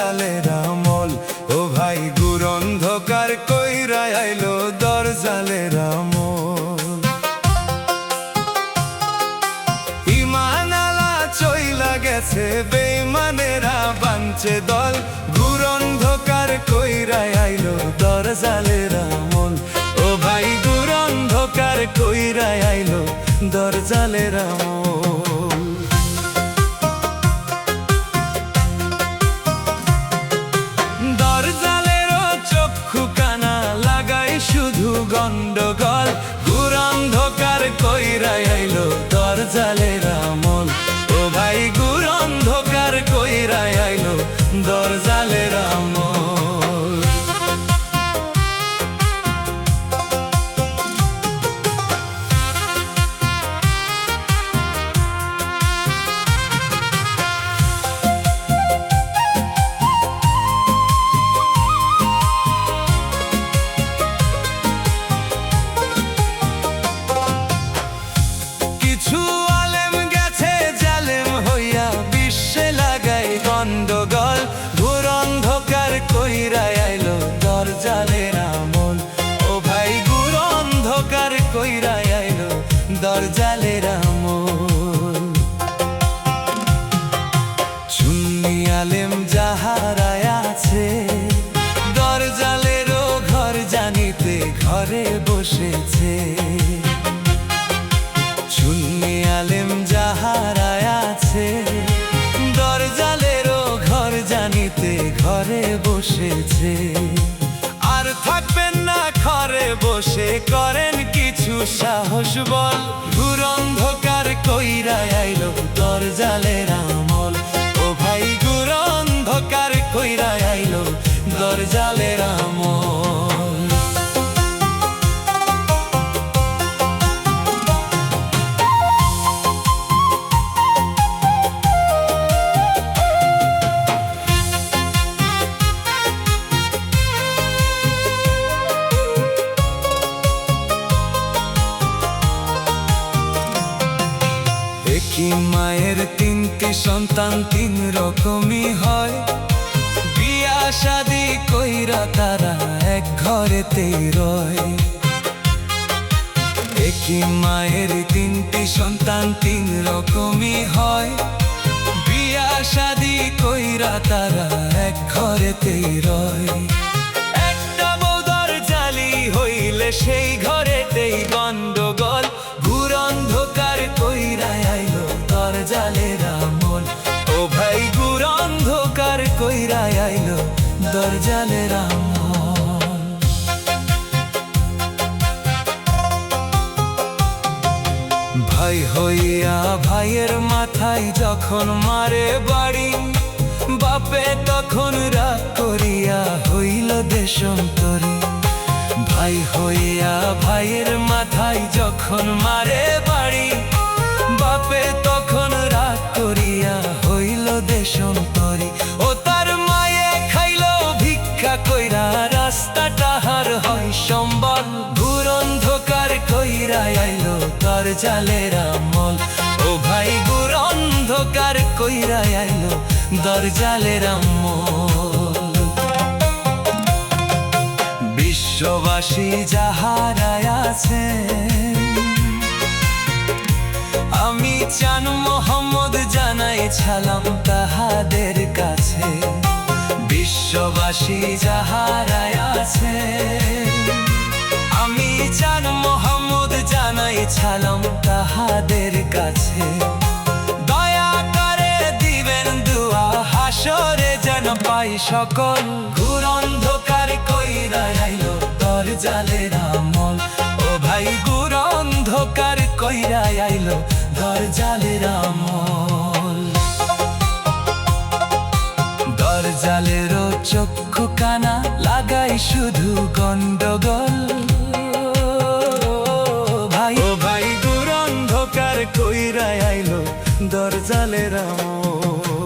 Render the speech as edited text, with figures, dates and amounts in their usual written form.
দরজালের আমল। ও ভাই গুর অন্ধকার কইরা আইলো দরজালের আমল। ইমানালা চইলা গেছে বেঈমানেরা বানছে দল। গুর অন্ধকার কইরা আইলো দরজালের আমল। ও ভাই গুর অন্ধকার কইরা আইলো দরজালের আমল। দরজালেরও চক্ষু কানা লাগাই শুধু গন্ডগোল। গুর অন্ধকার কইরা আইলো দরজালের আমল। ও ভাই গুর অন্ধকার কইরা আইলো দরজালের আমল। কিছু আলেম গেছে জালেম হইয়া বিশ্বে লাগাই গন্ডগোল। ঘোর অন্ধকার কইরা আইলো দরজালের আমল। ও ভাই ঘোর অন্ধকার কইরা আইলো দরজালের আমল। সুন্নি আলেম যাহারা আছে দরজালেরও ঘর জানিতে ঘরে বসেছে। সুন্নি আলেম যাহারা আছে দরজালেরও ঘর জানিতে ঘরে বসেছে। আর থাকবেন না ঘরে বসে করেন কিছু সাহস বল। ঘোর অন্ধকার কইরা আইলো দরজালের আমল। ও ভাই ঘোর অন্ধকার কইরা আইলো দরজালের আমল। একই মায়ের তিনটি সন্তান তিন রকমই হয়। বিয়া শাদি কইরা তারা এক ঘরেতেই রয়। একই মায়ের তিনটি সন্তান তিন রকমই হয়। বিয়া শাদি কইরা তারা এক ঘরেতেই রয়। একটা বউ দরজালি হইলে সেই ঘরেতেই গন্ডগোল। ঘোর অন্ধকার কইরা আইলো দরজালের আমল। ও ভাই ঘোর অন্ধকার কইরা আইলো দরজালের আমল। ভাই হইয়া ভাইয়ের মাথায় যখন মারে বাড়ি, বাপে তখন রাগ করিয়া হইল দেশান্তরী। ভাই হইয়া ভাইয়ের মাথায় যখন মারে বাড়ি, বাপে তখন রাগ করিয়া হইল দেশান্তরী। ও তার মায়ে খাইল ভিক্ষা কইরা রাস্তা তাহার হয় সম্বল। ঘোর অন্ধকার কইরা আইলো দরজালের আমল। ও ভাই ঘোর অন্ধকার কইরা আইলো দরজালের আমল। বিশ্ববাসী যাহারা আছে আমি চান মোহাম্মদ জানাই সালাম তাহাদের কাছে। বিশ্ববাসী যাহারা আছে আমি চান মোহাম্মদ জানাই সালাম তাহাদের কাছে। দয়া করে দিবেন দুয়া হাসরে যেন পাই সকল। ঘোর অন্ধকার কইরা আইলো দরজালের আমল। ও ভাই ঘোর অন্ধকার কইরা আইলো দরজালের আমল। দরজালেরও চক্ষু কানা লাগাই শুধু গন্ডগোল। ভাই ও ভাই ঘোর অন্ধকার কইরা আইলো দরজালের আমল।